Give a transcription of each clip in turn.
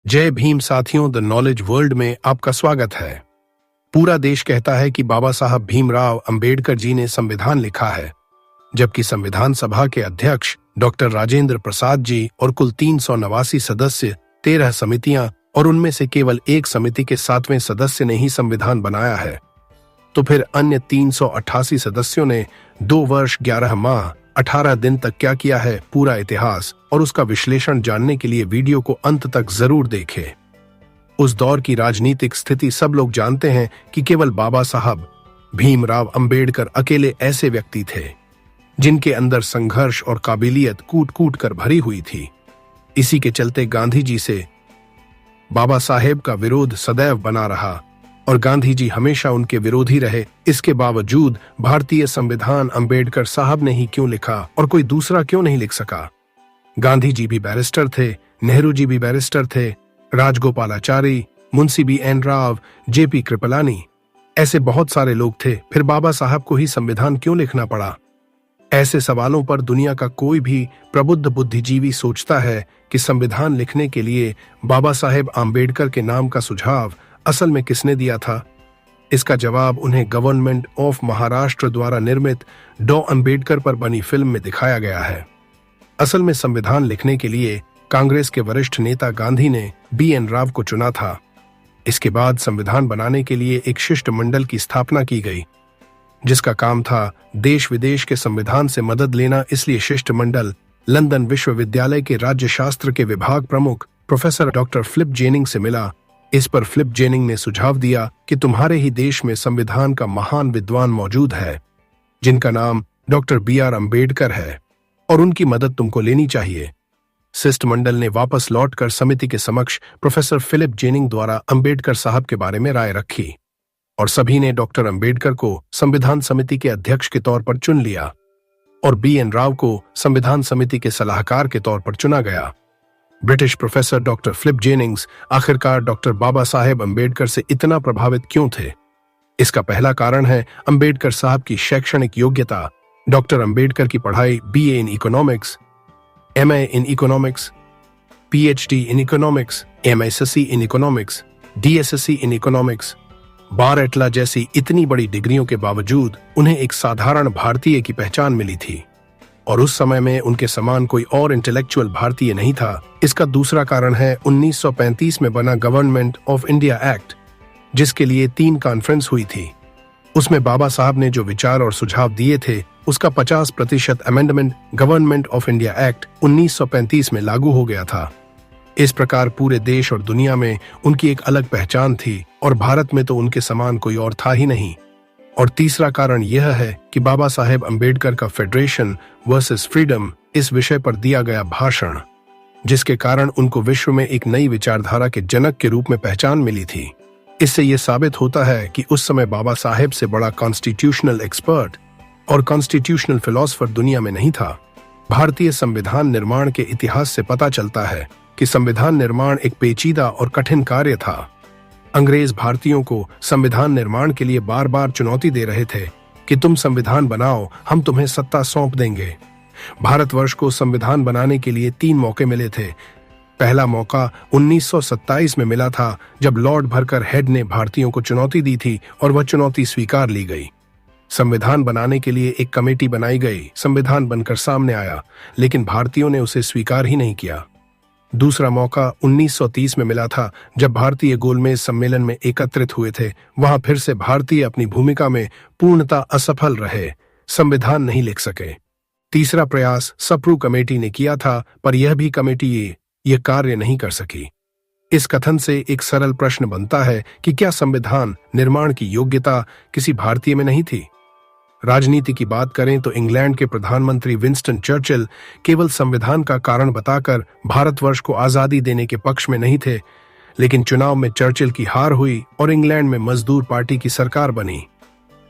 जय भीम साथियों, the knowledge world में आपका स्वागत है। पूरा देश कहता है कि बाबा साहब भीमराव अंबेडकर जी ने संविधान लिखा है, जबकि संविधान सभा के अध्यक्ष डॉक्टर राजेंद्र प्रसाद जी और कुल 389 सदस्य, 13 समितियां और उनमें से केवल एक समिति के 7वें सदस्य ने ही संविधान बनाया है। तो फिर अन्य 388 सदस्यों ने 2 वर्ष 11 माह 18 दिन तक क्या किया है? पूरा इतिहास और उसका विश्लेषण जानने के लिए वीडियो को अंत तक जरूर देखें। उस दौर की राजनीतिक स्थिति सब लोग जानते हैं कि केवल बाबा साहब भीमराव अंबेडकर अकेले ऐसे व्यक्ति थे जिनके अंदर संघर्ष और काबिलियत कूट कूट कर भरी हुई थी। इसी के चलते गांधी जी से बाबा साहेब का विरोध सदैव बना रहा और गांधी जी हमेशा उनके विरोधी रहे। इसके बावजूद भारतीय संविधान अंबेडकर साहब ने ही क्यों लिखा और कोई दूसरा क्यों नहीं लिख सका? गांधी जी भी बैरिस्टर थे, नेहरू जी भी बैरिस्टर थे, राजगोपालाचारी, मुंशी B.N. राव, J.P. कृपलानी, ऐसे बहुत सारे लोग थे। फिर बाबा साहब को ही संविधान क्यों लिखना पड़ा? ऐसे सवालों पर दुनिया का कोई भी प्रबुद्ध बुद्धिजीवी सोचता है कि संविधान लिखने के लिए बाबा साहेब आम्बेडकर के नाम का सुझाव असल में किसने दिया था? इसका जवाब उन्हें गवर्नमेंट ऑफ महाराष्ट्र द्वारा निर्मित डॉ अंबेडकर पर बनी फिल्म में दिखाया गया है। असल में संविधान लिखने के लिए कांग्रेस के वरिष्ठ नेता गांधी ने B.N. राव को चुना था। इसके बाद संविधान बनाने के लिए एक शिष्टमंडल की स्थापना की गई, जिसका काम था देश विदेश के संविधान से मदद लेना। इसलिए शिष्टमंडल लंदन विश्वविद्यालय के राज्यशास्त्र के विभाग प्रमुख प्रोफेसर डॉक्टर फिलिप जेनिंग से मिला। इस पर फिलिप जेनिंग ने सुझाव दिया कि तुम्हारे ही देश में संविधान का महान विद्वान मौजूद है, जिनका नाम डॉक्टर B.R. अंबेडकर है, और उनकी मदद तुमको लेनी चाहिए। शिष्टमंडल ने वापस लौटकर समिति के समक्ष प्रोफेसर फिलिप जेनिंग द्वारा अंबेडकर साहब के बारे में राय रखी और सभी ने डॉक्टर अंबेडकर को संविधान समिति के अध्यक्ष के तौर पर चुन लिया और B.N. राव को संविधान समिति के सलाहकार के तौर पर चुना गया। British professor doctor Philip Jennings आखिरकार डॉक्टर बाबा साहेब अंबेडकर से इतना प्रभावित क्यों थे? इसका पहला कारण है अंबेडकर साहब की शैक्षणिक योग्यता। डॉक्टर अंबेडकर की पढ़ाई BA in economics, MA in economics, PhD in economics, MSc in economics, DSsc in economics, bar at law जैसी इतनी बड़ी डिग्रियों के बावजूद उन्हें एक साधारण भारतीय की पहचान मिली थी और उस समय में उनके समान कोई और इंटेलेक्चुअल भारतीय नहीं था। इसका दूसरा कारण है 1935 में बना गवर्नमेंट ऑफ इंडिया एक्ट, जिसके लिए 3 कॉन्फ्रेंस हुई थी। उसमें बाबा साहब ने जो विचार और सुझाव दिए थे, उसका 50% amendment government of India act 1935 में लागू हो गया था। इस प्रकार पूरे देश और दुनिया में उनकी एक अलग पहचान थी और भारत में तो उनके समान कोई और था ही नहीं। और तीसरा कारण यह है कि बाबा साहेब अंबेडकर का फेडरेशन वर्सेस फ्रीडम इस विषय पर दिया गया भाषण, जिसके कारण उनको विश्व में एक नई विचारधारा के जनक के रूप में पहचान मिली थी। इससे यह साबित होता है कि उस समय बाबा साहेब से बड़ा कॉन्स्टिट्यूशनल एक्सपर्ट और कॉन्स्टिट्यूशनल फिलोसोफर दुनिया में नहीं था। भारतीय संविधान निर्माण के इतिहास से पता चलता है कि संविधान निर्माण एक पेचीदा और कठिन कार्य था। अंग्रेज भारतीयों को संविधान निर्माण के लिए बार बार चुनौती दे रहे थे कि तुम संविधान बनाओ, हम तुम्हें सत्ता सौंप देंगे। भारतवर्ष को संविधान बनाने के लिए 3 मौके मिले थे। पहला मौका 1927 में मिला था, जब लॉर्ड भरकर हेड ने भारतीयों को चुनौती दी थी और वह चुनौती स्वीकार ली गई। संविधान बनाने के लिए एक कमेटी बनाई गई, संविधान बनकर सामने आया, लेकिन भारतीयों ने उसे स्वीकार ही नहीं किया। दूसरा मौका 1930 में मिला था, जब भारतीय गोलमेज सम्मेलन में एकत्रित हुए थे। वहां फिर से भारतीय अपनी भूमिका में पूर्णतः असफल रहे, संविधान नहीं लिख सके। तीसरा प्रयास सप्रू कमेटी ने किया था, पर यह भी कमेटी ये कार्य नहीं कर सकी। इस कथन से एक सरल प्रश्न बनता है कि क्या संविधान निर्माण की योग्यता किसी भारतीय में नहीं थी? राजनीति की बात करें तो इंग्लैंड के प्रधानमंत्री विंस्टन चर्चिल केवल संविधान का कारण बताकर भारतवर्ष को आजादी देने के पक्ष में नहीं थे, लेकिन चुनाव में चर्चिल की हार हुई और इंग्लैंड में मजदूर पार्टी की सरकार बनी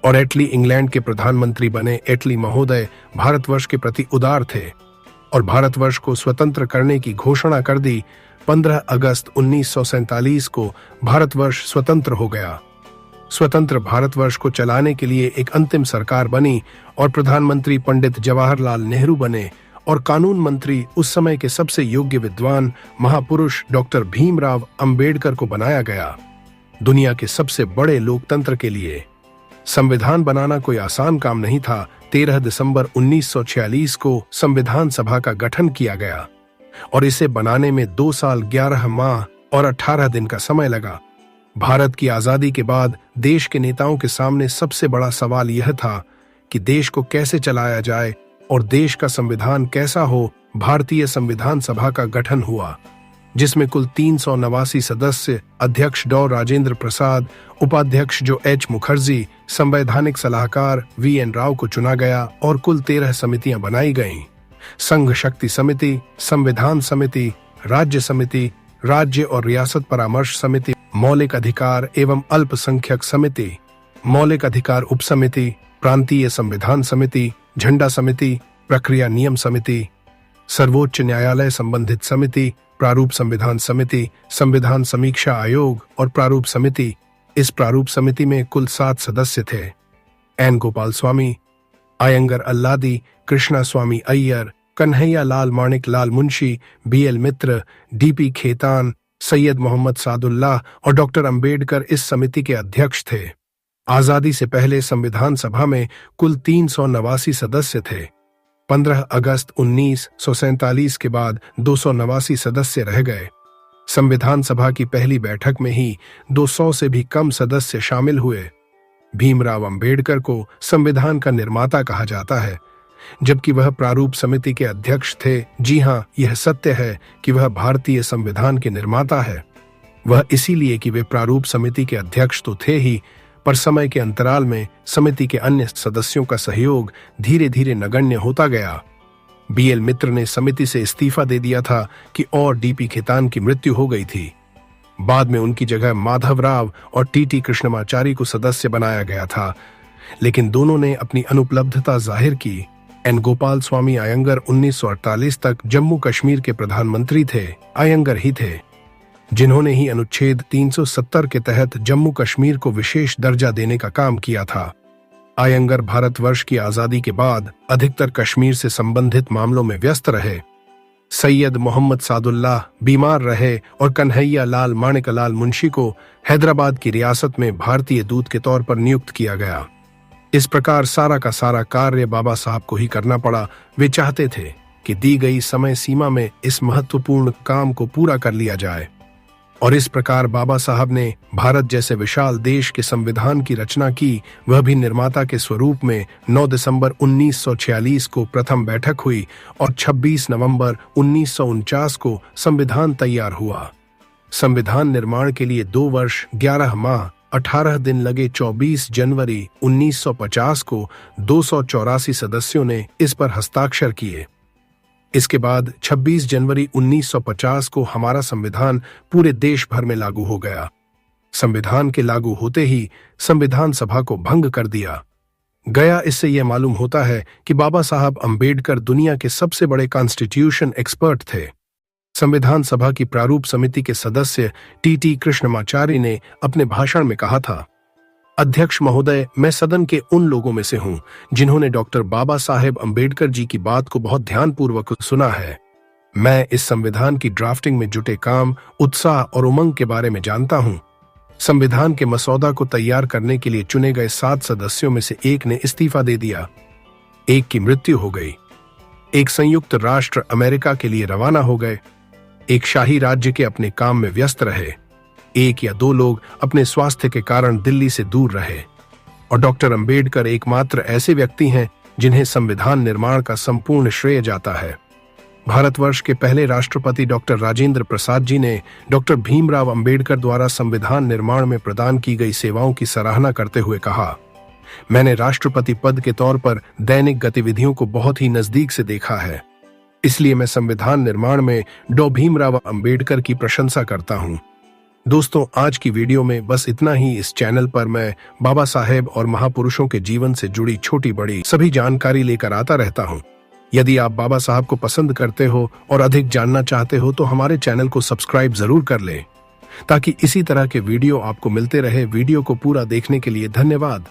और एटली इंग्लैंड के प्रधानमंत्री बने। एटली महोदय भारतवर्ष के प्रति उदार थे और भारतवर्ष को स्वतंत्र करने की घोषणा कर दी। 15 अगस्त 1947 को भारतवर्ष स्वतंत्र हो गया। स्वतंत्र भारतवर्ष को चलाने के लिए एक अंतिम सरकार बनी और प्रधानमंत्री पंडित जवाहरलाल नेहरू बने और कानून मंत्री उस समय के सबसे योग्य विद्वान महापुरुष डॉक्टर भीमराव अंबेडकर को बनाया गया। दुनिया के सबसे बड़े लोकतंत्र के लिए संविधान बनाना कोई आसान काम नहीं था। 13 दिसंबर 1946 को संविधान सभा का गठन किया गया और इसे बनाने में 2 साल 11 माह और 18 दिन का समय लगा। भारत की आजादी के बाद देश के नेताओं के सामने सबसे बड़ा सवाल यह था कि देश को कैसे चलाया जाए और देश का संविधान कैसा हो। भारतीय संविधान सभा का गठन हुआ, जिसमें कुल 389 सदस्य, अध्यक्ष डॉ राजेंद्र प्रसाद, उपाध्यक्ष जो एच मुखर्जी, संवैधानिक सलाहकार वीएन राव को चुना गया और कुल 13 समितियां बनाई गईं। संघ शक्ति समिति, संविधान समिति, राज्य समिति, राज्य और रियासत परामर्श समिति, मौलिक अधिकार एवं अल्पसंख्यक समिति, मौलिक अधिकार उप समिति, प्रांतीय संविधान समिति, झंडा समिति, प्रक्रिया नियम समिति, सर्वोच्च न्यायालय संबंधित समिति, प्रारूप संविधान समिति, संविधान समीक्षा आयोग और प्रारूप समिति। इस प्रारूप समिति में कुल 7 सदस्य थे। एन गोपाल स्वामी, अयंगर अल्लादी, कृष्णा स्वामी अय्यर, कन्हैया लाल माणिक लाल मुंशी, बीएल मित्र, डीपी खेतान, सैयद मोहम्मद सादुल्लाह और डॉक्टर अंबेडकर इस समिति के अध्यक्ष थे। आजादी से पहले संविधान सभा में कुल 389 सदस्य थे। 15 अगस्त 1947 के बाद 289 सदस्य रह गए। संविधान सभा की पहली बैठक में ही 200 से भी कम सदस्य शामिल हुए। भीमराव अंबेडकर को संविधान का निर्माता कहा जाता है, जबकि वह प्रारूप समिति के अध्यक्ष थे। जी हां, यह सत्य है कि वह भारतीय संविधान के निर्माता है। वह इसीलिए कि वे प्रारूप समिति के अध्यक्ष तो थे ही, पर समय के अंतराल में समिति के अन्य सदस्यों का सहयोग धीरे धीरे नगण्य होता गया। बीएल मित्र ने समिति से इस्तीफा दे दिया था कि और डीपी खेतान की मृत्यु हो गई थी। बाद में उनकी जगह माधवराव और टीटी कृष्णमाचारी को सदस्य बनाया गया था, लेकिन दोनों ने अपनी अनुपलब्धता जाहिर की। एन गोपाल स्वामी अयंगर 1948 तक जम्मू कश्मीर के प्रधानमंत्री थे। अयंगर ही थे जिन्होंने ही अनुच्छेद 370 के तहत जम्मू कश्मीर को विशेष दर्जा देने का काम किया था। अयंगर भारतवर्ष की आजादी के बाद अधिकतर कश्मीर से संबंधित मामलों में व्यस्त रहे। सैयद मोहम्मद सादुल्लाह बीमार रहे और कन्हैया लाल माणिक लाल मुंशी को हैदराबाद की रियासत में भारतीय दूत के तौर पर नियुक्त किया गया। इस प्रकार सारा का सारा कार्य बाबा साहब को ही करना पड़ा। वे चाहते थे कि दी गई समय सीमा में इस महत्वपूर्ण काम को पूरा कर लिया जाए, और इस प्रकार बाबा साहब ने भारत जैसे विशाल देश के संविधान की रचना की, वह भी निर्माता के स्वरूप में। 9 दिसंबर 1946 को प्रथम बैठक हुई और 26 नवंबर 1949 को संविधान तैयार हुआ। संविधान निर्माण के लिए 2 वर्ष 11 माह 18 दिन लगे। 24 जनवरी 1950 को 284 सदस्यों ने इस पर हस्ताक्षर किए। इसके बाद 26 जनवरी 1950 को हमारा संविधान पूरे देश भर में लागू हो गया। संविधान के लागू होते ही संविधान सभा को भंग कर दिया गया। इससे यह मालूम होता है कि बाबा साहब अंबेडकर दुनिया के सबसे बड़े कॉन्स्टिट्यूशन एक्सपर्ट थे। संविधान सभा की प्रारूप समिति के सदस्य टीटी कृष्णमाचारी ने अपने भाषण में कहा था, अध्यक्ष महोदय, मैं सदन के उन लोगों में से हूं जिन्होंने डॉक्टर बाबा साहेब अंबेडकर जी की बात को बहुत ध्यानपूर्वक सुना है। मैं इस संविधान की ड्राफ्टिंग में जुटे काम, उत्साह और उमंग के बारे में जानता हूं। संविधान के मसौदा को तैयार करने के लिए चुने गए 7 सदस्यों में से एक ने इस्तीफा दे दिया, एक की मृत्यु हो गई, एक संयुक्त राष्ट्र अमेरिका के लिए रवाना हो गए, एक शाही राज्य के अपने काम में व्यस्त रहे, एक या 2 लोग अपने स्वास्थ्य के कारण दिल्ली से दूर रहे, और डॉक्टर अंबेडकर एकमात्र ऐसे व्यक्ति हैं जिन्हें संविधान निर्माण का संपूर्ण श्रेय जाता है। भारतवर्ष के पहले राष्ट्रपति डॉक्टर राजेंद्र प्रसाद जी ने डॉक्टर भीमराव अंबेडकर द्वारा संविधान निर्माण में प्रदान की गई सेवाओं की सराहना करते हुए कहा, मैंने राष्ट्रपति पद के तौर पर दैनिक गतिविधियों को बहुत ही नजदीक से देखा है, इसलिए मैं संविधान निर्माण में डॉ भीमराव अंबेडकर की प्रशंसा करता हूं। दोस्तों, आज की वीडियो में बस इतना ही। इस चैनल पर मैं बाबा साहेब और महापुरुषों के जीवन से जुड़ी छोटी बड़ी सभी जानकारी लेकर आता रहता हूं। यदि आप बाबा साहब को पसंद करते हो और अधिक जानना चाहते हो तो हमारे चैनल को सब्सक्राइब जरूर कर लें, ताकि इसी तरह के वीडियो आपको मिलते रहे। वीडियो को पूरा देखने के लिए धन्यवाद।